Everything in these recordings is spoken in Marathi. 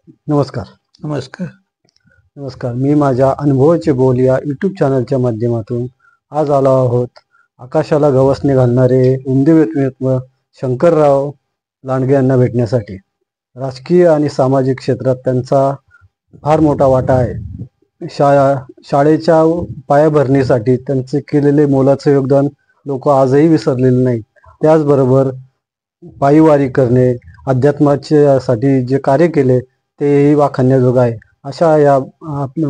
नमस्कार. नमस्कार. नमस्कार. मी माझ्या अनुभवाचे बोल या यूट्यूब चॅनलच्या माध्यमातून आज आलो आहोत. आकाशाला गवसणी घालणारे उमदे व्यक्तिमत्व शंकरराव लांडगे यांना भेटण्यासाठी. राजकीय आणि सामाजिक क्षेत्रात त्यांचा फार मोठा वाटा आहे. शाळेच्या पायाभरणीसाठी त्यांचे केलेले मोलाचे योगदान लोक आजही विसरलेले नाहीत. त्याचबरोबर पायीवारी करणे, अध्यात्मासाठी जे कार्य केले तेही वाखाणण्याजोगं आहे. अशा या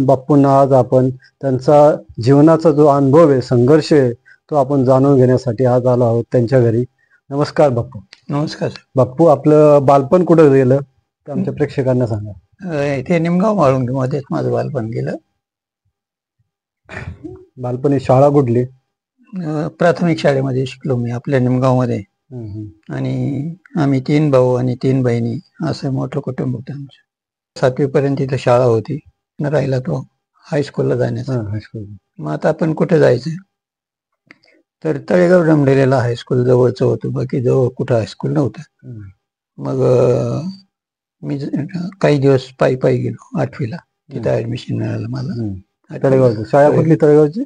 बाप्पूंना आज आपण त्यांचा जीवनाचा जो अनुभव आहे, संघर्ष आहे, तो आपण जाणून घेण्यासाठी आज आलो आहोत त्यांच्या घरी. नमस्कार बाप्पू. नमस्कार. बाप्पू, आपलं बालपण कुठं गेलं ते आमच्या प्रेक्षकांना सांगा. इथे निमगाव म्हाळुंगीमध्येच माझं बालपण गेलं. बालपणी शाळा कुठली? प्राथमिक शाळेमध्ये शिकलो मी आपल्या निमगावमध्ये. आणि आम्ही 3 भाऊ आणि 3 बहिणी असं मोठं कुटुंब होतं आमचं. 7वी पर्यंत इथं शाळा होती. राहिला तो हायस्कूलला जाण्याचा. मग आता आपण कुठे जायचं, तर तळेगाव डमढेरेला हायस्कूल जवळचं होतं, बाकी जवळ कुठं हायस्कूल नव्हतं. मग मी काही दिवस पायी पायी गेलो 8वीला. तिथं ऍडमिशन मिळालं मला. तळेगावची शाळा कुठली? तळेगावची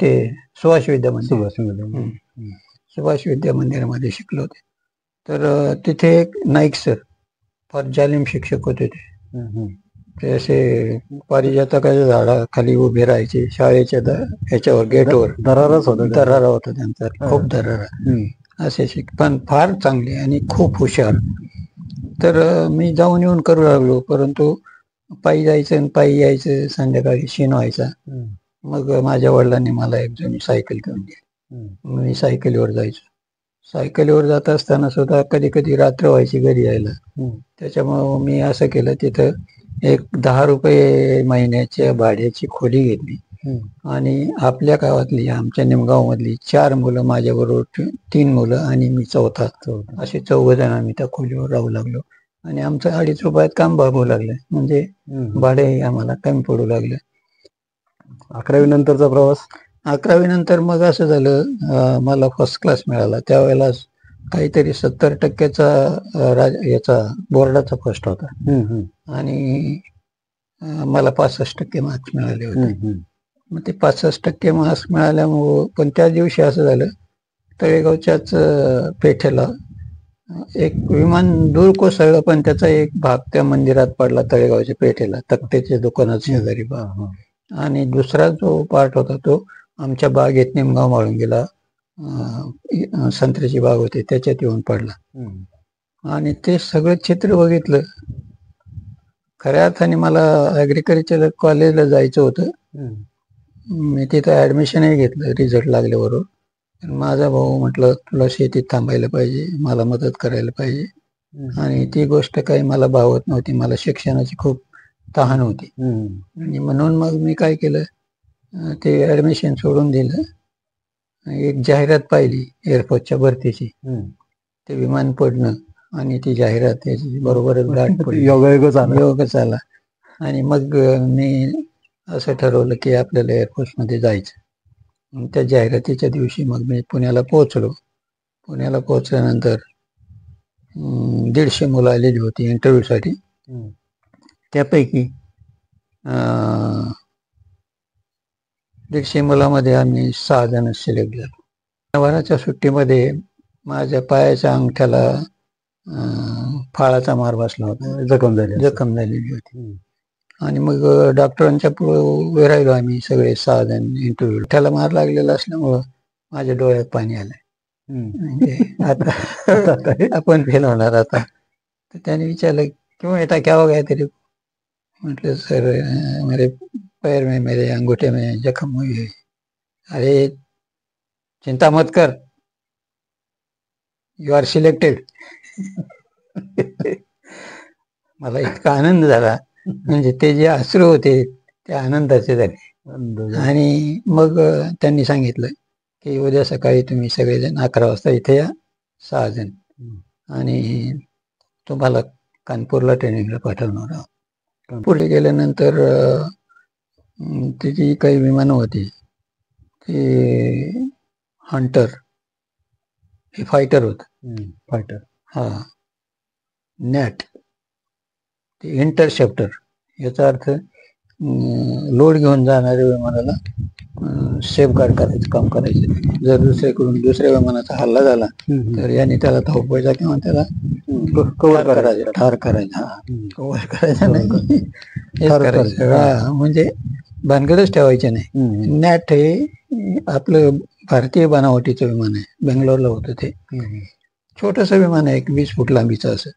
ते सुभाष विद्या मंदिर. सुभाष विद्या मंदिरामध्ये शिकलो होते. तर तिथे एक नाईक सर फार जालिम शिक्षक होते. ते असे पारिजातकाच्या झाडाखाली उभे राहायचे शाळेच्या ह्याच्यावर, गेटवर. दरारा होता त्यांचा, खूप दरारा. असे पण फार चांगले आणि खूप हुशार. तर मी जाऊन येऊन करू लागलो, परंतु पायी जायचं आणि पायी यायचं, संध्याकाळी शीण व्हायचा. मग माझ्या वडिलांनी मला एक जुनी सायकल घेऊन दिली. मी सायकलीवर जायचो. सायकलीवर जात असताना सुद्धा कधी कधी रात्र व्हायची घरी यायला. त्याच्यामुळं मी असं केलं, तिथं एक 10 रुपये महिन्याच्या भाड्याची खोली घेतली आणि आपल्या गावातली, आमच्या निमगाव मधली 4 मुलं माझ्याबरोबर, 3 मुलं आणि मी चौथा, असे 4 जण आम्ही त्या खोलीवर राहू लागलो. आणि आमचं 2.5 रुपयात काम भागू लागलं, म्हणजे भाडे आम्हाला कमी पडू लागलं. 11वी नंतरचा प्रवास. 11वी नंतर मग असं झालं, मला फर्स्ट क्लास मिळाला. त्यावेळेला काहीतरी 70% याचा बोर्डाचा फर्स्ट होता आणि मला 65% मार्क्स मिळाले होते. मग ते 65% मार्क्स मिळाल्यामुळं, पण त्या दिवशी असं झालं, तळेगावच्याच पेठेला एक विमान दूर कोसळलं, पण त्याचा एक भाग त्या मंदिरात पडला. तळेगावच्या पेठेला तक्त्याच्या दुकानात शेजारी भाग. आणि दुसरा जो पार्ट होता तो आमच्या बागेत, निमगाव म्हाळुंगीला संत्र्याची बाग होती, त्याच्यात येऊन पडला. आणि ते सगळं चित्र बघितलं. खऱ्या अर्थाने मला ऍग्रिकल्चर कॉलेजला जायचं होतं. मी तिथं ऍडमिशनही घेतलं रिझल्ट लागल्याबरोबर. माझा भाऊ म्हटलं, तुला शेतीत थांबायला पाहिजे, मला मदत करायला पाहिजे. आणि ती गोष्ट काही मला भावत नव्हती. मला शिक्षणाची खूप तहान होती. आणि म्हणून मग मी काय केलं, ते ऍडमिशन सोडून दिलं. एक जाहिरात पाहिली एअरफोर्सच्या भरतीची, ते विमान पडणं आणि ती जाहिरात, त्याची बरोबरच गाठ पडली, योगच आला. आणि मग मी असं ठरवलं की आपल्याला एअरफोर्समध्ये जायचं. त्या जाहिरातीच्या दिवशी मग मी पुण्याला पोहोचलो. पुण्याला पोहोचल्यानंतर 150 मुलं आलेली होती इंटरव्ह्यूसाठी. त्यापैकी 150 मुलामध्ये आम्ही 6 जण सिलेक्ट झालो. वराच्या सुट्टीमध्ये माझ्या पायाच्या अंगठ्याला फाळाचा मार बसला होता, जखम झालेली होती. आणि मग डॉक्टरांच्या पुढे उभे राहिलो आम्ही सगळे 6 जण इंटरव्ह्यू. त्याला मार लागलेला असल्यामुळं माझ्या डोळ्यात पाणी आलंय, म्हणजे आता आपण फेल होणार आता. तर त्याने विचारलं, क्यों बेटा क्या हो गया तेरे को? म्हटलं, सर मेरे पैर में, मेरे अंगूठे में जख्म हुई है. अरे चिंता मत कर, यू आर सिलेक्टेड. मला इतका आनंद झाला, म्हणजे ते जे अश्रू होते ते आनंदाचे झाले. आणि मग त्यांनी सांगितलं की उद्या सकाळी तुम्ही सगळेजण 11 वाजता इथे या, 6 जण, आणि तुम्हाला कानपूरला ट्रेनिंगला पाठवणार आहोत. पुढे गेल्यानंतर त्याची काही विमानं होती, ते हंटर, हे फायटर होत. फायटर. हा, नॅट ते इंटरसेप्टर, याचा अर्थ लोड घेऊन जाणाऱ्या विमानाला सेफगार्ड करायचं काम करायचं. जर दुसऱ्या विमानाचा हल्ला झाला तर याने त्याला धावपळीचा किंवा त्याला कव्हर ठार करायचा. कव्हर करायचा नाही, हेच करायचं. हा, म्हणजे भानगडच ठेवायचे नाही. नॅट हे आपलं भारतीय बनावटीचं विमान आहे. बेंगलोरला होतं ते. छोटस विमान आहे, 20 फूट लांबीचं असं.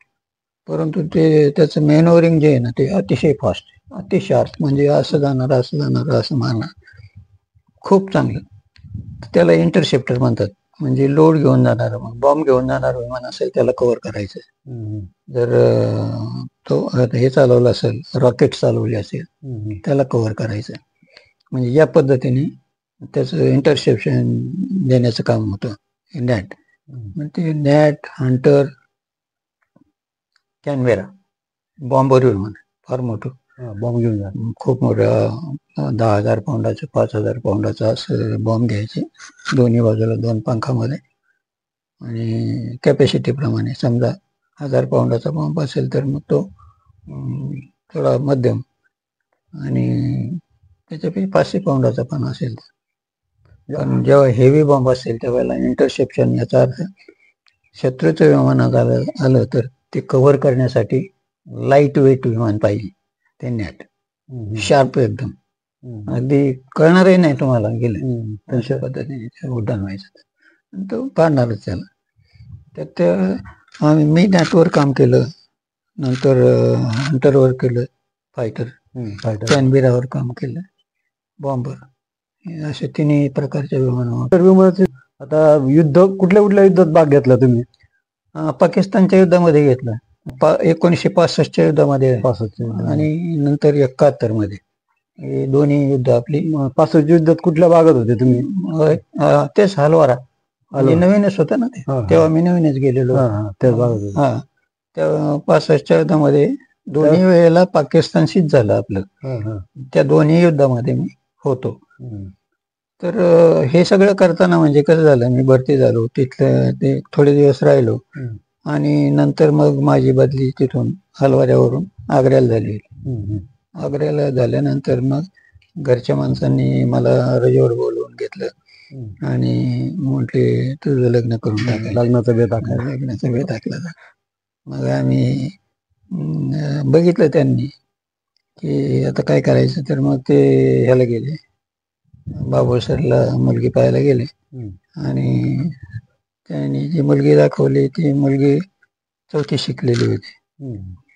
परंतु ते त्याचं मॅनोवरिंग जे आहे ना, ते अतिशय फास्ट, अतिशय शार्प. म्हणजे असं जाणार असं मारणार, खूप चांगलं. त्याला इंटरसेप्टर म्हणतात. म्हणजे लोड घेऊन जाणार, बॉम्ब घेऊन जाणार विमान असेल त्याला कव्हर करायचं. जर तो हे चालवलं असेल, रॉकेट चालवली असेल, त्याला कव्हर करायचं. म्हणजे या पद्धतीने त्याचं इंटरसेप्शन देण्याचं काम होतं नॅट. ते नॅट, हंटर, कॅनबेरा, बॉम्बर विमान फार मोठं, बॉम्ब घेऊन जा, खूप मोठं, 10,000 पाऊंडाचं, 5,000 पाऊंडाचं असं बॉम्ब घ्यायचे दोन्ही बाजूला, 2 पंखामध्ये. आणि कॅपॅसिटी प्रमाणे, समजा 1,000 पाऊंडाचा बॉम्ब असेल तर मग तो थोडा मध्यम, आणि त्याच्यापैकी 500 पाऊंडाचा पण असेल. पण जेव्हा हेवी बॉम्ब असेल त्यावेळेला इंटरसेप्शन, याचा अर्थ शत्रूचं विमानात आलं तर ते कव्हर करण्यासाठी लाईट वेट विमान पाहिजे. ते नॅट शार्प एकदम, अगदी कळणारही नाही तुम्हाला गेलं, तशा पद्धतीने उड्डाण व्हायचं. तो पाडणारच त्याला. तर मी नॅटवर काम केलं, नंतर हंटरवर केलं, फायटर, कॅनबेरावर काम केलं, बॉम्बर, अशा तिन्ही प्रकारच्या विमानावर. आता युद्ध, कुठल्या युद्धात भाग घेतला तुम्ही? पाकिस्तानच्या युद्धामध्ये घेतलं, 1965च्या युद्धामध्ये, आणि नंतर 71 मध्ये. हे दोन्ही युद्ध आपली. 65 युद्धात कुठल्या भागात होते तुम्ही? तेच हलवारा, नवीनच होतं ना ते, तेव्हा मी नवीनच गेलेलो. हा, तेव्हा 65च्या युद्धामध्ये दोन्ही वेळेला पाकिस्तानशीच झालं आपलं. त्या दोन्ही युद्धामध्ये मी होतो. तर हे सगळं करताना म्हणजे कसं झालं, मी भरती झालो तिथलं, ते थोडे दिवस राहिलो, आणि नंतर मग माझी बदली तिथून हलवाऱ्यावरून आग्र्याला झाली. आग्र्याला झाल्यानंतर मग घरच्या माणसांनी मला रजेवर बोलवून घेतलं आणि म्हटले तुझं लग्न करून टाकायचं, लग्नाचा बेत आखला. मग आम्ही बघितलं त्यांनी की आता काय करायचं, तर मग ते ह्याला गेले, बाबूसरला मुलगी पाहायला गेले, आणि त्यांनी जी मुलगी दाखवली ती मुलगी 4थी शिकलेली होती,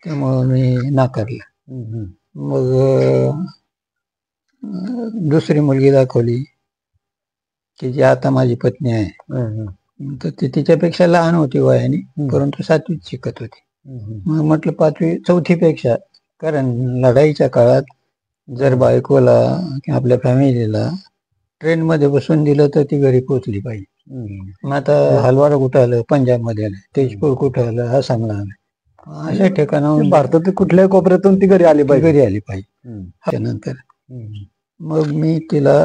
त्यामुळं मी नाकारलं. मग दुसरी मुलगी दाखवली की जी आता माझी पत्नी आहे, तर ती तिच्यापेक्षा लहान होती वयाने, परंतु 7वीत शिकत होती. मग म्हटलं 4थी पेक्षा, कारण लढाईच्या काळात जर बायकोला किंवा आपल्या फॅमिलीला ट्रेनमध्ये बसून दिलं तर ती घरी पोहोचली पाहिजे. मग आता हलवारा कुठं आलं, पंजाबमध्ये आलं, तेजपूर कुठं आलं, आसामला आलं, अशा ठिकाणाहून भारतातील कुठल्याही कोपऱ्यातून ती घरी आली पाहिजे. त्यानंतर मग मी तिला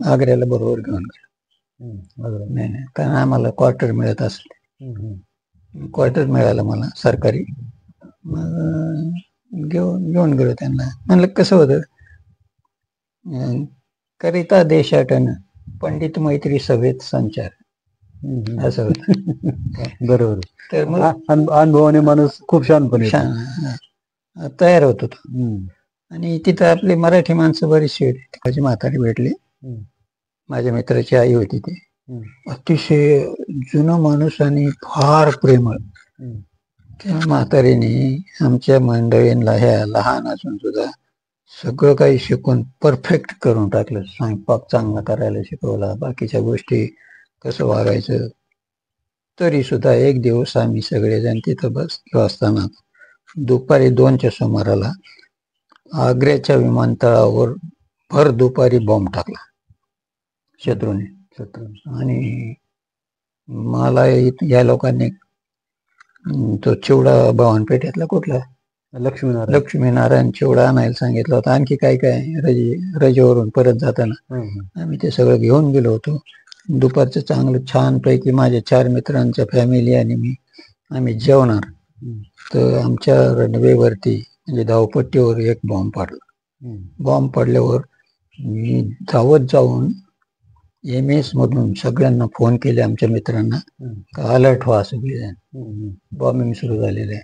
आग्र्याला बरोबर घेऊन गेलो. नाही, कारण आम्हाला क्वार्टर मिळत असले, क्वार्टर मिळालं मला सरकारी. मग घेऊन गेलो त्यांना. म्हणलं कसं होतं, करिता देशाटन पंडित मैत्री सभेत संचार, असं होतं. बरोबर. तर मग अनुभवाने माणूस खूप छान तयार होत होतो. आणि तिथं आपली मराठी माणसं बरीचशी होती. माझी म्हातारी भेटली, माझ्या मित्राची आई होती, ती अतिशय जुनं माणूस आणि फार प्रेमळ. त्या म्हातारीने आमच्या मंडळींना, ह्या लहान असून सुद्धा सगळं काही शिकून परफेक्ट करून टाकलं. स्वयंपाक चांगला करायला शिकवला, बाकीच्या गोष्टी कसं वागायचं. तरी सुद्धा एक दिवस आम्ही सगळेजण तिथं बसलो असताना दुपारी 2च्या सुमाराला आग्र्याच्या विमानतळावर भर दुपारी बॉम्ब टाकला शत्रूने. आणि मला या लोकांनी तो चिवडा भवानपेठेतला कुठला लक्ष्मीनारायण चिवडा आणायला सांगितलं होतं. आणखी काय काय रजेवरून परत जाताना आम्ही ते सगळं घेऊन गेलो होतो. दुपारचं चांगलं छानपैकी माझ्या 4 मित्रांच्या फॅमिली आणि आम्ही जेवणार. तर आमच्या रनवेवरती म्हणजे धावपट्टीवर एक बॉम्ब पडला. बॉम्ब पडल्यावर मी धावत जाऊन MS मधून सगळ्यांना फोन केले, आमच्या मित्रांना, का अलर्ट व्हा सगळे, बॉम्बिंग सुरू झालेलं आहे.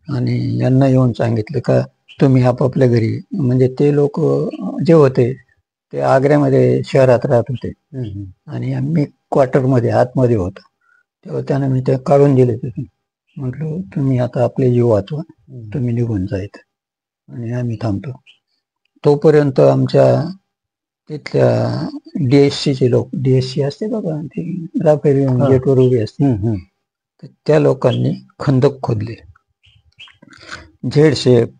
आणि यांना येऊन सांगितलं का तुम्ही आपापल्या घरी, म्हणजे ते लोक जे होते ते आग्र्यामध्ये शहरात राहत होते आणि आम्ही क्वार्टरमध्ये आतमध्ये होतो. तेव्हा त्यांना मी ते काढून दिले तिथून. म्हटलं तुम्ही आता आपले जीव वाचवा, तुम्ही निघून जायचं आणि आम्ही थांबतो. तोपर्यंत आमच्या तिथल्या DSC चे लोक, DSC असते बघा, ते राफेल गेटवर उभी असते, तर त्या लोकांनी खंदक खोदले, झेड शेप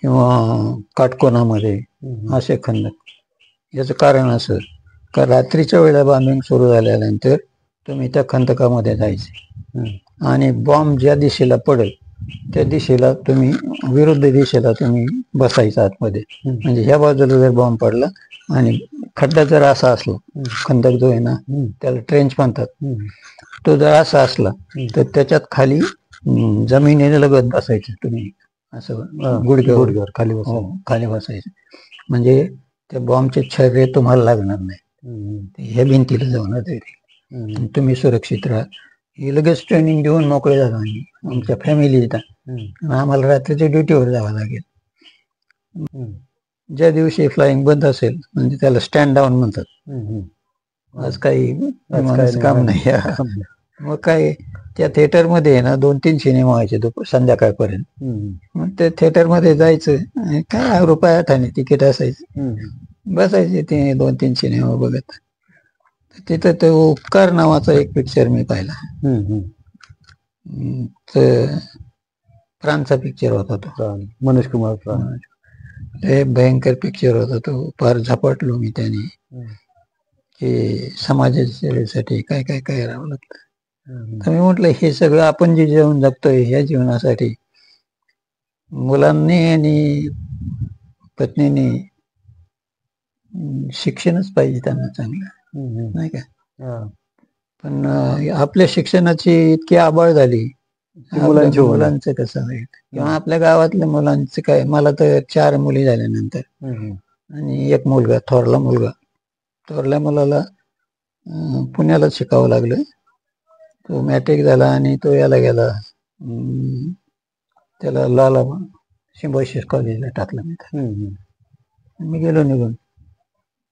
किंवा काटकोनामध्ये असे खंदक. याचं कारण असं का रात्रीच्या वेळेला बॉम्बिंग सुरू झाल्यानंतर तुम्ही त्या खंदकामध्ये जायचे आणि बॉम्ब ज्या दिशेला पडेल त्या दिशेला तुम्ही, विरुद्ध दिशेला तुम्ही बसायचं आतमध्ये. म्हणजे ह्या बाजूला जर बॉम्ब पडला आणि खड्डा जर असा असला, खंदक जो आहे ना त्याला ट्रेंच म्हणतात, तो जर असा असला तर त्याच्यात खाली जमिनीला लगत बसायचं तुम्ही, असं गुडघ्यावर खाली बसायचं. म्हणजे त्या बॉम्बचे छर्रे तुम्हाला लागणार नाही, ह्या भिंतीला जाऊन तरी तुम्ही सुरक्षित राहा. हे लगेच ट्रेनिंग देऊन मोकळे झालो आम्ही, आमच्या फॅमिली येतात. आम्हाला रात्रीच्या ड्युटीवर जावं लागेल. ज्या दिवशी फ्लाइंग बंद असेल म्हणजे त्याला स्टँड डाऊन म्हणतात, आज काही काम नाही. मग काय त्या थिएटरमध्ये आहे ना 2-3 सिनेमा व्हायचे संध्याकाळपर्यंत. मग ते थिएटरमध्ये जायचं आणि काय ₹1 तिकीट असायचं, बसायचे ते 2-3 सिनेमा बघत. तिथं तो उपकार नावाचा एक पिक्चर मी पाहिला. तर प्राणचा पिक्चर होता तो, मनोज कुमार प्राण. ते भयंकर पिक्चर होता तो, फार झपाटलो मी त्याने की समाजाच्या सेवेसाठी काय काय काय करावं लागतं. तर मी म्हटलं हे सगळं आपण जे जीवन जगतोय ह्या जीवनासाठी मुलांनी आणि पत्नीने शिक्षणच पाहिजे त्यांना चांगलं, नाही का. पण आपल्या शिक्षणाची इतकी आबाळ झाली, मुलांचं कसं आहे किंवा आपल्या गावातल्या मुलांचं काय. मला तर 4 मुली झाल्यानंतर आणि एक मुलगा, थोरला मुलाला पुण्याला शिकावं लागलं. तो मॅट्रिक झाला आणि तो याला गेला, त्याला लाला सिम्बायोसिस कॉलेजला टाकलं. मी गेलो निघून.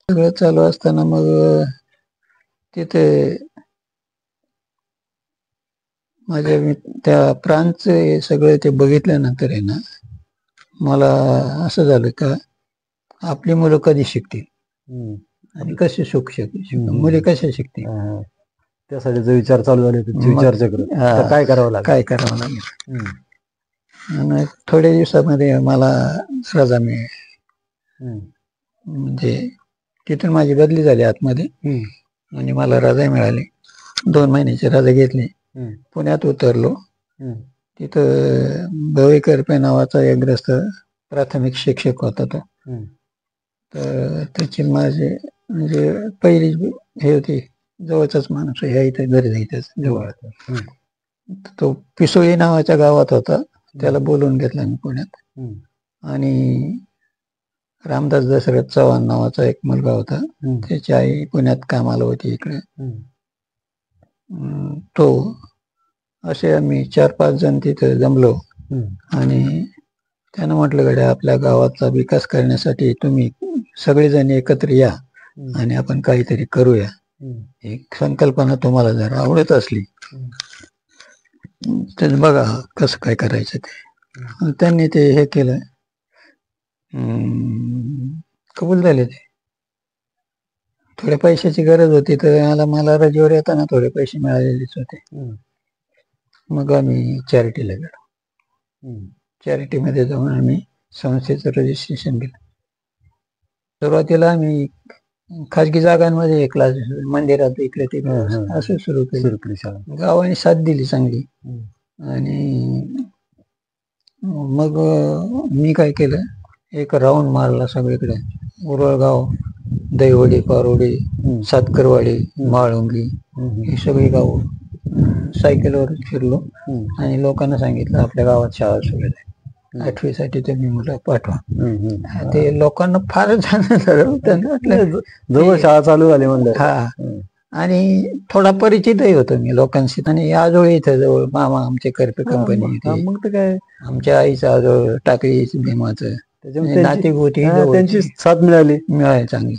सगळं चालू असताना मग तिथे माझ्या त्या प्रांतचे सगळे ते बघितल्यानंतर आहे ना, मला असं झालं का आपली मुलं कधी शिकतील आणि कसे शिकतील, मुली कशा शिकतील. त्यासाठी जो विचार चालू झाले विचारचक्र, काय करावं लागेल. आणि थोड्या दिवसामध्ये मला रजा मिळाली. म्हणजे तिथून माझी बदली झाली आतमध्ये आणि मला रजा मिळाली. 2 महिन्याची रजा घेतली. पुण्यात उतरलो. तिथं भवी करपे नावाचा एक ग्रस्त प्राथमिक शिक्षक होता तो. तर त्याची माझे म्हणजे पहिली हे होती, जवळचाच माणूस, ह्या इथं घरी जायचंच जवळ. तो पिसोळी नावाच्या गावात होता, त्याला बोलवून घेतला मी पुण्यात. आणि रामदास दशरथ चव्हाण नावाचा एक मुलगा होता, त्याची आई पुण्यात कामाला होती इकडे. तो असे आम्ही 4-5 जण तिथे जमलो आणि त्यानं म्हटलं गड्या आपल्या गावाचा विकास करण्यासाठी तुम्ही सगळेजण एकत्र या आणि आपण काहीतरी करूया. एक संकल्पना तुम्हाला जर आवडत असली तर बघा कसं काय करायचं ते. त्यांनी ते हे केलं, कबूल झाले ते. थोड्या पैशाची गरज होती तर मला रजेवर येताना थोडे पैसे मिळालेलेच होते. मग आम्ही चॅरिटीला गेलो. चॅरिटीमध्ये जाऊन आम्ही संस्थेचं रजिस्ट्रेशन केलं. सुरुवातीला आम्ही खाजगी जागांमध्ये क्लास, मंदिरात इकडे तिकडे असं सुरू केलं. गावाने साथ दिली चांगली. आणि मग मी काय केलं, एक राऊंड मारला सगळीकडे. उरळगाव, दैवडी, पारोडी, सातकरवाडी, माळुंगी, ही सगळी गाव सायकलवर फिरलो आणि लोकांना सांगितलं आपल्या गावात शाळा सुरू आहे, 8वी साठी तुम्ही मुलं पाठवा. ते लोकांना फारच आनंद झाला. त्यांना वाटलं जवळ शाळा चालू झाली म्हणलं. हा, आणि थोडा परिचितही होतो मी लोकांशी. आणि आजोळ इथं जवळ मामा आमचे करपे कंपनी, मग तर काय, आमच्या आईचं आजोळ टाकळी भीमाचं, नातेगोती त्यांची साथ मिळाली चांगली.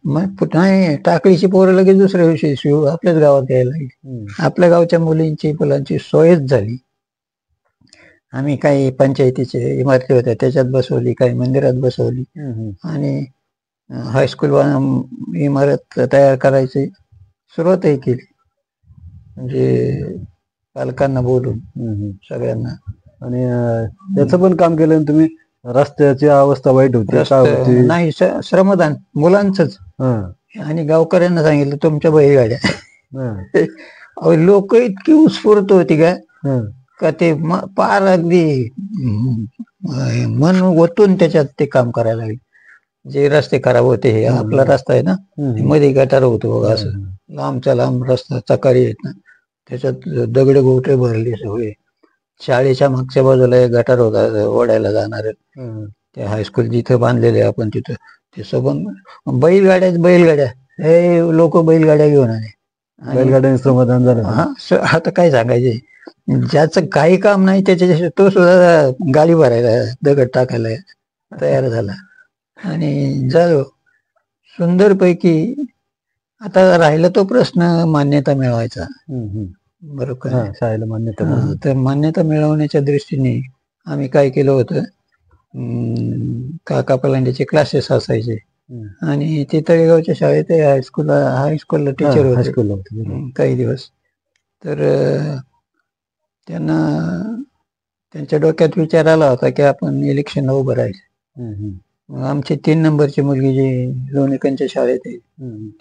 मग पुन्हा टाकळीची पोरं लगेच दुसऱ्या दिवशी आपल्याच गावात यायला लागली. आपल्या गावच्या मुलींची मुलांची सोयच झाली. आम्ही काही पंचायतीचे इमारती होत्या त्याच्यात बसवली, काही मंदिरात बसवली, आणि हायस्कूल इमारत तयार करायची सुरुवातही केली. म्हणजे पालकांना बोलून सगळ्यांना. आणि त्याचं पण काम केलं तुम्ही. रस्त्याची अवस्था वाईट होती, नाही श्रमदान मुलांचंच. आणि गावकऱ्यांना सांगितलं तुमच्या बैलगाड्या. लोक इतकी उत्स्फूर्त होती का ते पार अगदी मन ओतून त्याच्यात ते काम करायला लागले. जे रस्ते खराब होते, हे आपला रस्ता आहे ना, मध्ये गटार होतो बघा, असं लांबचा लांब रस्ता, चकारी आहेत ना, त्याच्यात दगड गोटे भरले सगळे. शाळेच्या मागच्या बाजूला एक गटार होता ओढायला जाणार, ते हायस्कूल जिथं बांधलेले आपण तिथं, ते सगळं बैलगाड्या हे लोक बैलगाड्या घेऊन आले. बैलगाड्या श्रमदान झालं. आता काय सांगायचे, ज्याचं काही काम नाही त्याच्या तो सुद्धा गाडी भरायला दगड टाकायला तयार झाला. आणि झालो सुंदरपैकी. आता राहिला तो प्रश्न मान्यता मिळवायचा, बरोबर, शाळेला मान्यता. तर मान्यता मिळवण्याच्या दृष्टीने आम्ही काय केलं होतं, काका पलांडीचे क्लासेस असायचे, आणि ते तळेगावच्या शाळेत हायस्कूलला टीचर होते काही दिवस. तर त्यांना त्यांच्या डोक्यात विचार आला होता की आपण इलेक्शनला उभं राहायचं. आमची 3 नंबरची मुलगी जी लोणीकंच्या शाळेत आहे,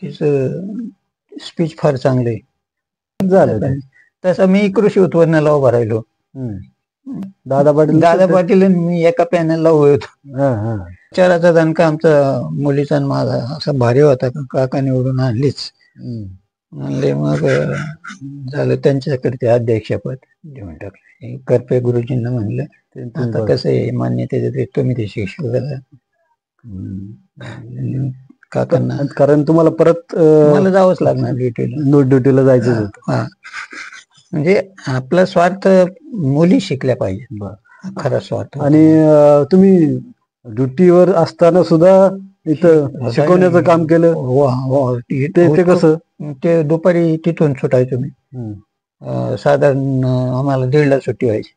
तिचं स्पीच फार चांगले झालं. तसं मी कृषी उत्पन्नाला उभा राहिलो. दादा पाटील मी एका पॅनलला उभे होतो. चाराचा दणका आमचा मुलीचा माझा असा भारी होता, काका निवडून आणलीच म्हणले. मग झालं त्यांच्याकडे ते अध्यक्षपद देऊन टाकलं. करपे गुरुजींना म्हणलं आता कसं आहे, मान्यते देते तुम्ही ते शिक्षक काकांना, कारण तुम्हाला परत मला जावंच लागणार ड्युटीला जायचं होतं. म्हणजे आपला स्वार्थ मुली शिकल्या पाहिजे, खरा स्वार्थ. आणि तुम्ही ड्युटीवर असताना सुद्धा इथं शिकवण्याचं काम केलं. ते कसं, ते दुपारी तिथून सुटायचो मी. साधारण आम्हाला 1:30ला सुट्टी व्हायची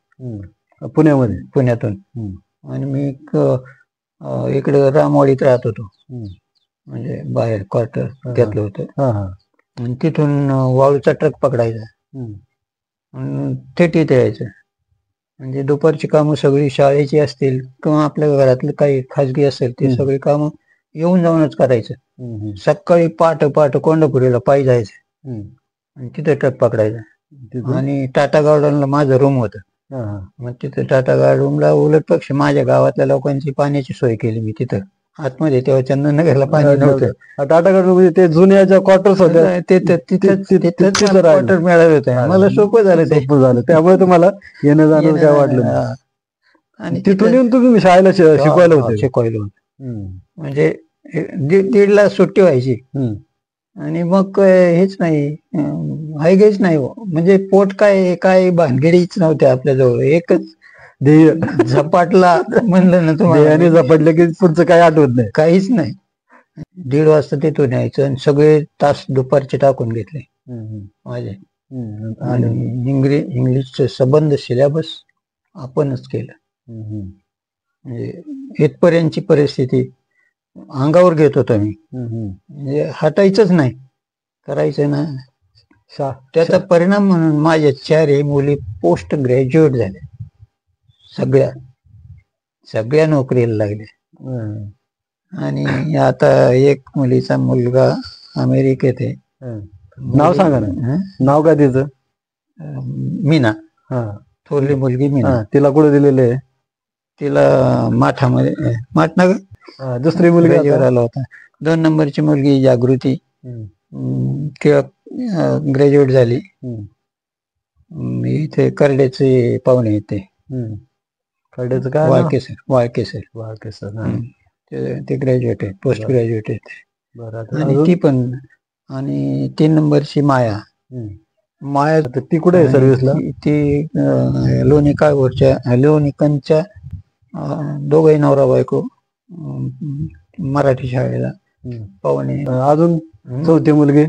पुण्यातून. आणि मी इकडे रामवाडीत राहत होतो, म्हणजे बाहेर क्वार्टर घेतलं होतं. आणि तिथून वाळूचा ट्रक पकडायचा आणि थेट इथे यायचं. म्हणजे दुपारची कामं सगळी शाळेची असतील किंवा आपल्या घरातलं काही खाजगी असेल ते सगळी कामं येऊन जाऊनच करायचं. सकाळी पहाट कोंडापुरीला पायी जायचं आणि तिथे ट्रक पकडायचा. आणि टाटा गार्डनला माझं रूम होतं. मग तिथे टाटा गार्डनला उलट पक्ष माझ्या गावातल्या लोकांची पाण्याची सोय केली मी तिथं आतमध्ये. तेव्हा चंदननगरला पाणी नव्हतं. टाटा गार्डन ते जुन्या क्वार्टर्स होत्या, क्वार्टर मिळाले होते. मला सोपं झालं, त्यामुळे तुम्हाला येणं जाणं काय वाटलं. आणि तिथून येऊन तुम्ही शाळेला शिकवायला होतं. म्हणजे 1:30ला सुट्टी व्हायची. आणि मग हेच नाही, हायगेच नाही, म्हणजे पोट काय भानगडीच नव्हत्या आपल्याजवळ. एकच ध्येय, झपाटला म्हणलं ना तुम्हाला, झपाटलं की पुढचं काही आठवत नाही, काहीच नाही. 1:30 वाजता तिथून यायचं आणि सगळे तास दुपारचे टाकून घेतले माझे. आणि इंग्लिशचं संबंध सिलेबस आपणच केलं. म्हणजे इथपर्यंतची परिस्थिती अंगावर घेत होतो मी. म्हणजे हटायचंच नाही, करायचं ना. त्याचा परिणाम म्हणून माझ्या 4 मुली पोस्ट ग्रॅज्युएट झाल्या, सगळ्या नोकरीला लागल्या. आणि आता एक मुलीचा मुलगा अमेरिकेत आहे. नाव सांगा ना. नाव काय तिचं? मीना. थोरली मुलगी मीना. तिला कुठे दिलेलं आहे? तिला माठामध्ये, माठनगर. दुसरी मुलगी आला होता. 2 नंबरची मुलगी जागृती, किंवा ग्रॅज्युएट झाली. मी इथे करड्याचे पाहुणे येते. कड्याचं काय नाव? वाळके सर. ते ग्रॅज्युएट आहे, पोस्ट ग्रॅज्युएट आहेत. बरं, आणि ती पण, आणि 3 नंबरची माया. माया ती कुठे आहे सर्व्हिसला? ती लोणीकंच्या दोघंही नवरा बायको मराठी शाळेला पाहुणे. अजून चौथी मुलगी?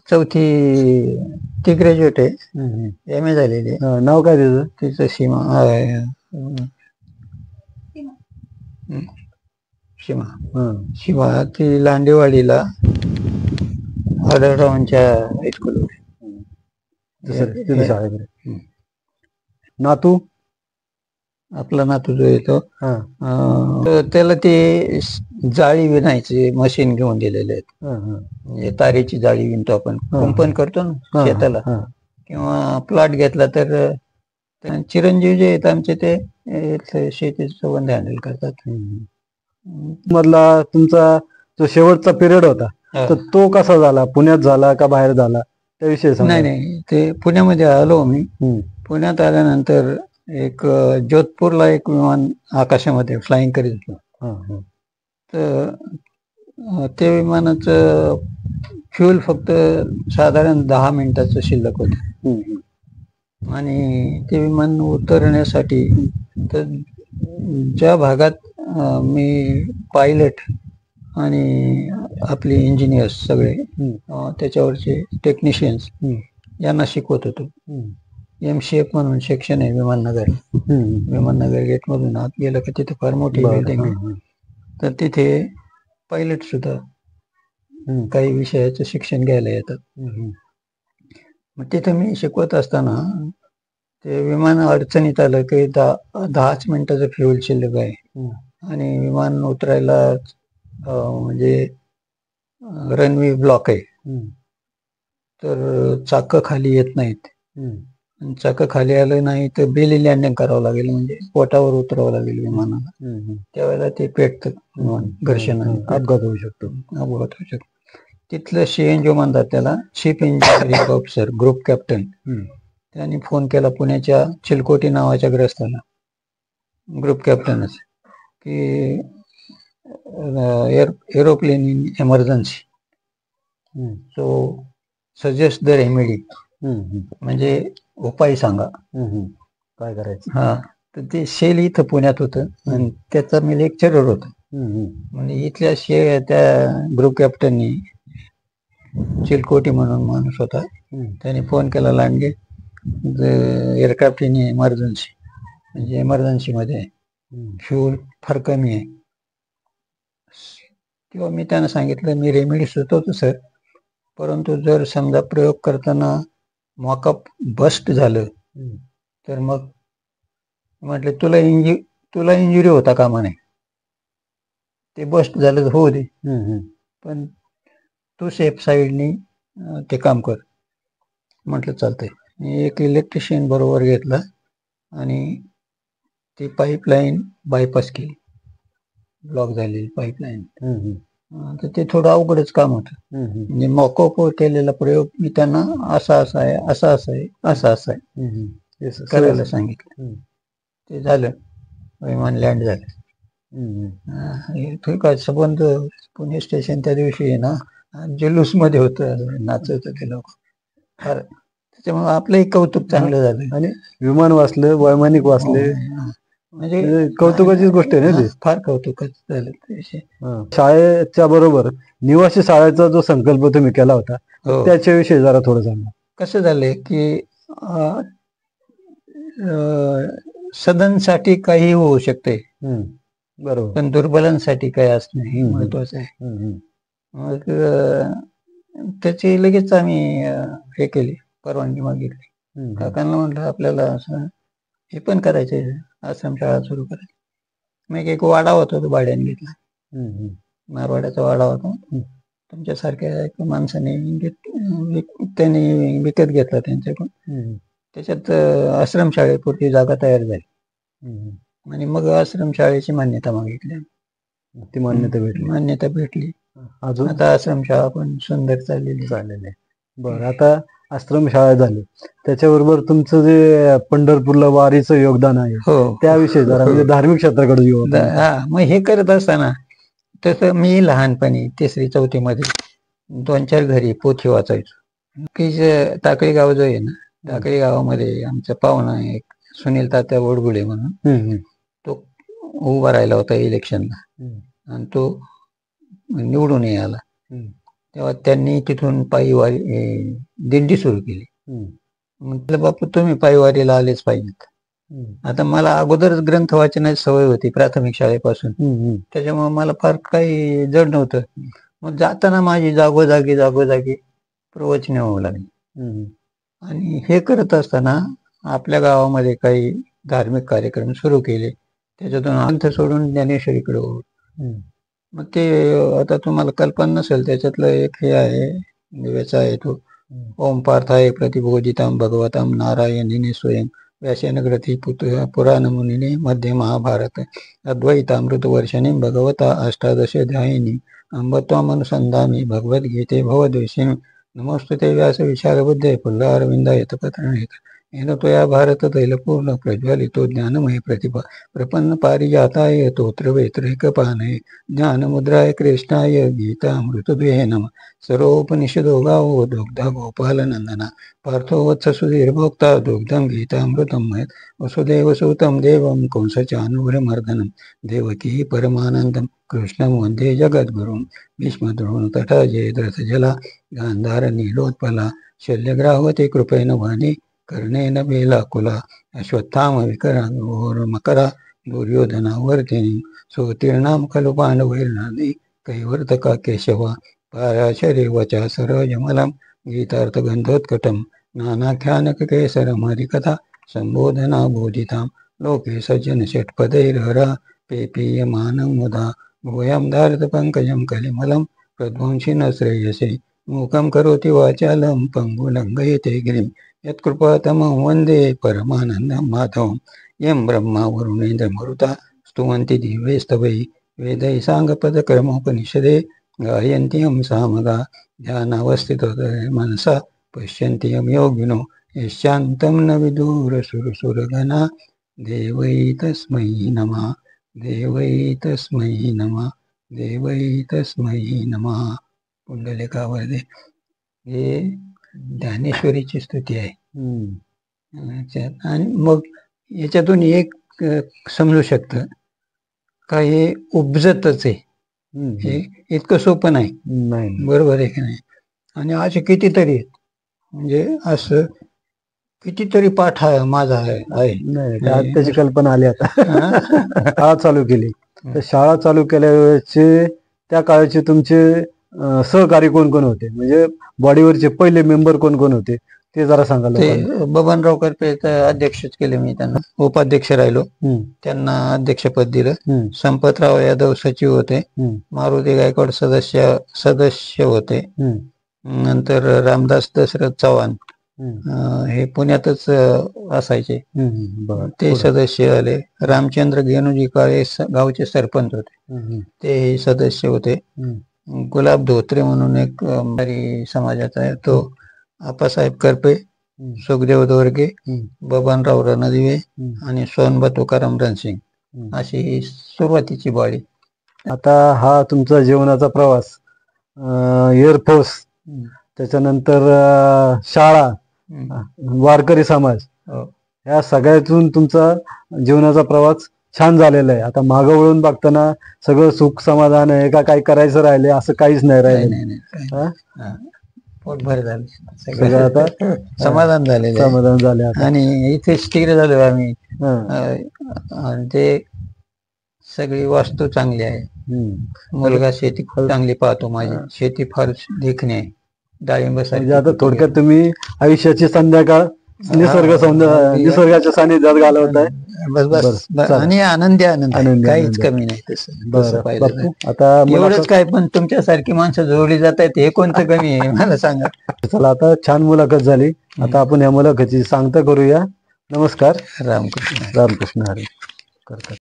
चौथी ती ग्रॅज्युएट आहे, MA झालेली आहे. नाव काय तिचं? तिचं सीमा. शिवा ती लांडेवाडीला आढळरावांच्या हायस्कूल. नातू? आपला नातू जो येतो त्याला ते जाळी विणायचे मशीन घेऊन दिलेले आहेत. म्हणजे तारेची जाळी विणतो आपण, कुंपण करतो ना शेताला, किंवा प्लॉट घेतला तर चिरंजीव जे आहेत आमचे ते शेतीचं संबंध हँडल करतात. मधला तुमचा जो शेवटचा पिरियड होता तर तो कसा झाला? पुण्यात झाला का बाहेर झाला? त्याविषयी सांगा. नाही, ते पुण्यामध्ये आलो मी. पुण्यात आल्यानंतर एक जोधपूरला एक विमान आकाशामध्ये फ्लाइंग करीत होतं. तर ते विमानाचं फ्युल फक्त साधारण 10 मिनिटाचं शिल्लक होतं. आणि ते विमान उतरण्यासाठी तर ज्या भागात मी पायलट आणि आपले इंजिनियर्स सगळे त्याच्यावरचे टेक्निशियन्स यांना शिकवत होतो. MCF म्हणून सेक्शन आहे विमाननगर गेट मधून आत गेलं की तिथे फार मोठी बिल्डिंग आहे. तर तिथे पायलट सुद्धा काही विषयाचं शिक्षण घ्यायला येतात. मग तिथे मी शिकवत असताना ते विमान अडचणीत आलं की 10च मिनिटाचं फ्युल शिल्लक आहे आणि विमान उतरायला म्हणजे रनवे ब्लॉक आहे. तर चाक खाली येत नाहीत. चाक खाली आलं नाही तर बेली लँडिंग करावं लागेल, म्हणजे पोटावर उतरावं लागेल विमानाला. त्यावेळेला ते पेटतं विमान, घर्षणाने अपघात होऊ शकतो. तिथलं CNO म्हणतात त्याला, chief engineering officer, group captain. त्यांनी फोन केला पुण्याच्या चिलकोटी नावाच्या ग्रस्ताला, ग्रुप कॅप्टनच, की aeroplane in emergency, so suggest the remedy, म्हणजे उपाय सांगा काय करायचं. तर ते शेल इथं पुण्यात होतं आणि त्याचा मी लेक्चरर होतो. म्हणजे इथल्या त्या ग्रुप कॅप्टननी, चिलकोटी म्हणून माणूस होता, त्याने फोन केला, लांडगे एअरक्राफ्ट इन एमर्जन्सी, म्हणजे एमर्जन्सी मध्ये फ्युल फार कमी आहे. किंवा मी त्यांना सांगितलं मी रेमेडी सुचवतो सर, परंतु जर समजा प्रयोग करताना मॉकअप बस्ट झालं तर मग म्हटलं तुला इंजुरी होता कामा नये. ते बस्ट झालं तर होऊ दे, पण तू सेफ साईडनी ते काम कर. म्हटलं चालतंय. मी एक इलेक्ट्रिशियन बरोबर घेतला आणि ती पाईपलाईन बायपास केली, ब्लॉक झालेली पाईपलाईन. तर ते थोडं अवघडच काम होतं. म्हणजे मॉकअप केलेला प्रयोग मी त्यांना असा आहे करायला सांगितलं. ते झालं, विमान लँड झालं. काय संबंध, पुणे स्टेशन त्या दिवशी आहे ना जुलूस मध्ये होतं, नाचत होते लोक फार. त्याच्यामुळे आपलंही कौतुक चांगलं झालं आणि विमान वाचलं, वैमानिक वाचले, म्हणजे कौतुकाचीच गोष्ट आहे ना ती. फार कौतुकच झालं. शाळेच्या बरोबर निवासी शाळेचा जो संकल्प तुम्ही केला होता त्याच्याविषयी जरा थोडं सांगा. कसं झालंय की सदनसाठी काही होऊ शकते, बरोबर, पण दुर्बलांसाठी काही असणं हे महत्वाचं आहे. मग त्याची लगेच आम्ही हे केली, परवानगी मागितली. काकांना म्हटलं आपल्याला असं हे पण करायचे, आश्रमशाळा सुरू करायची. मग एक वाडा होता, तो भाड्याने घेतला, मारवाड्याचा वाडा होता. तुमच्यासारख्या एक माणसाने त्यांनी विकत घेतला त्यांच्याकडून. त्याच्यात आश्रमशाळेपुरती जागा तयार झाली आणि मग आश्रमशाळेची मान्यता मागितली. ती मान्यता भेटली. अजून आता आश्रमशाळा पण सुंदर चाललेली आहे. बरं, आता आश्रमशाळा झाली, त्याच्याबरोबर तुमचं जे पंढरपूरला वारीचं योगदान आहे हो. त्याविषयी जरा म्हणजे धार्मिक क्षेत्राकडे येऊ आपण. हा, मग हे करत असताना तसं मी लहानपणी 3री-4थी मध्ये 2-4 घरी पोथी वाचायचो. की जे टाकळी गाव जो आहे ना, टाकळी गावामध्ये आमचा पाहुणा आहे एक सुनील तात्या वडगुळे म्हणून, तो उभा राहिला होता इलेक्शनला आणि तो निवडून आला. तेव्हा त्यांनी तिथून पायीवारी दिंडी सुरू केली. म्हटलं बापू तुम्ही पायीवारीला आलेच पाहिजेत. आता मला अगोदरच ग्रंथ वाचनाची सवय होती प्राथमिक शाळेपासून, त्याच्यामुळे मला फार काही जड नव्हतं. मग जाताना माझी जागोजागी प्रवचने होऊ लागली. आणि हे करत असताना आपल्या गावामध्ये काही धार्मिक कार्यक्रम सुरू केले, त्याच्यातून ग्रंथ सोडून ज्ञानेश्वरीकडे वळलो. मग ते आता तुम्हाला कल्पना नसेल, त्याच्यातलं एक हे आहे दिव्याचा आहे तो, ओम पार्थाय प्रतिबोधिताम भगवताम नारायणिने स्वयं व्यासेन ग्रथी पुराण मुनिने मध्ये महाभारत अद्वैतामृत वर्षाने भगवता अष्टादशाध्यायिनी अंब त्वामनुसंधानी भगवद्गीते भवद्वेषिणी नमोस्तुते व्यास विशालबुद्धे पुल्लारविंदाय तपत्रनेक येन त्वया भारत तैलपूर्ण प्रज्वलितो ज्ञानमय प्रतिभा प्रपन्न पारिजाताय तोत्रवेत्रैकपानये ज्ञानमुद्राय कृष्णाय गीतामृतद्वे नमः. सर्वोपनिषदो गावो दुग्धा गोपालनंदना पार्थो वत्स सुधीर्भोक्ता दुग्धं गीतामृतं मयत् वसुदेवसुतं देवं कंसचानूरमर्दनं देवकी परमानन्दं कृष्णं वन्दे जगद्गुरुं भीष्मद्रोणतटा जयद्रथजला गान्धार नीलोत्पला शल्यग्राहवती कृपेण वाणी कर्णेन बेलाकुला अश्वत्थाम विकरामकरा दुर्योधनावर्तिनी सोतीर्णां खलु पांडवैर्नादी कैवर्तका केशवा पाराशरे वचा सरोजमलं गीतार्थगन्धोत्कटं नानाख्यानककेसरमहरिकथा संबोधना बोधितां लोके सज्जन षट्पदैर्हरा पेपीयमानं मुदा भूयां धारतपङ्कजं कलिमलं प्रध्वंसिन श्रेयसे मूकं करोति वाचालं पङ्गुलङ्घयते गिरिं यत्कृपातमं वन्दे परमानन्दं माधवं यं ब्रह्मा वरुणेन्द्रमरुता स्तुवन्ति दिव्यैस्तवै वेदैः साङ्गपदक्रमोपनिषदे गायन्ति यं सामगा ध्यानावस्थितो मनसा पश्यन्ति यं योगिनो यश्चान्तं न विदुरसुरसुरगणा देवै तस्मै नमः देवै तस्मै नमः देवै तस्मै नमः. पुंडलिकावरदे हे ज्ञानेश्वरीची स्तुती आहे. आणि मग याच्यातून एक समजू शकतं का हे उपजतच आहे, हे इतकं सोपं नाही. बरोबर आहे की नाही. आणि असे कितीतरी आहेत, म्हणजे असं कितीतरी पाठ माझा आहे. त्याची कल्पना आली आता. शाळा चालू केली तर शाळा चालू केल्या वेळेचे त्या काळाचे तुमचे सहकारी कोण कोण होते, म्हणजे बॉडीवरचे पहिले मेंबर कोण कोण होते ते जरा सांगाल. ते बबनराव करपे अध्यक्षच केले मी, त्यांना उपाध्यक्ष राहिलो, त्यांना अध्यक्षपद दिलं. संपतराव यादव सचिव होते, मारुती गायकवाड सदस्य होते. नंतर रामदास दशरथ चव्हाण हे पुण्यातच असायचे, ते सदस्य आले. रामचंद्र घेनुजी काळे गावचे सरपंच होते, ते सदस्य होते. गुलाब धोत्रे म्हणून एक समाजाचा आहे, तो आप्पासाहेब करपे, सुखदेव दोरगे, बबनराव रणदिवे आणि सोनबा तुकाराम रणसिंग अशी सुरुवातीची बॉडी. आता हा तुमचा जीवनाचा प्रवास, एअरफोर्स, त्याच्यानंतर शाळा, वारकरी समाज, या सगळ्यातून तुमचा जीवनाचा प्रवास छान झालेला आहे. आता मागं वळून बघताना सगळं सुख समाधान आहे का, काय करायचं राहिले असं काहीच नाही राहिले. पोटभर झालं सगळं, आता समाधान झाले आणि इथे स्थिर झालो आम्ही. आणि ते सगळी वास्तू चांगली आहे. मुलगा शेती खूप चांगली पाहतो, माझी शेती फार देखणी आहे. डाळिंब म्हणजे आता थोडक्यात तुम्ही आयुष्याची संध्याकाळ निसर्गाच्या सानिध्यात घालवताय. आणि आनंदी काहीच कमी नाही तसं पाहिलं. आता एवढंच काय, पण तुमच्यासारखी माणसं जोडली जात आहेत, हे कोणतं कमी आहे मला सांगा. चला, आता छान मुलाखत झाली. आता आपण या मुलाखतीची सांगता करूया. नमस्कार. रामकृष्ण रामकृष्ण हरी. करतात.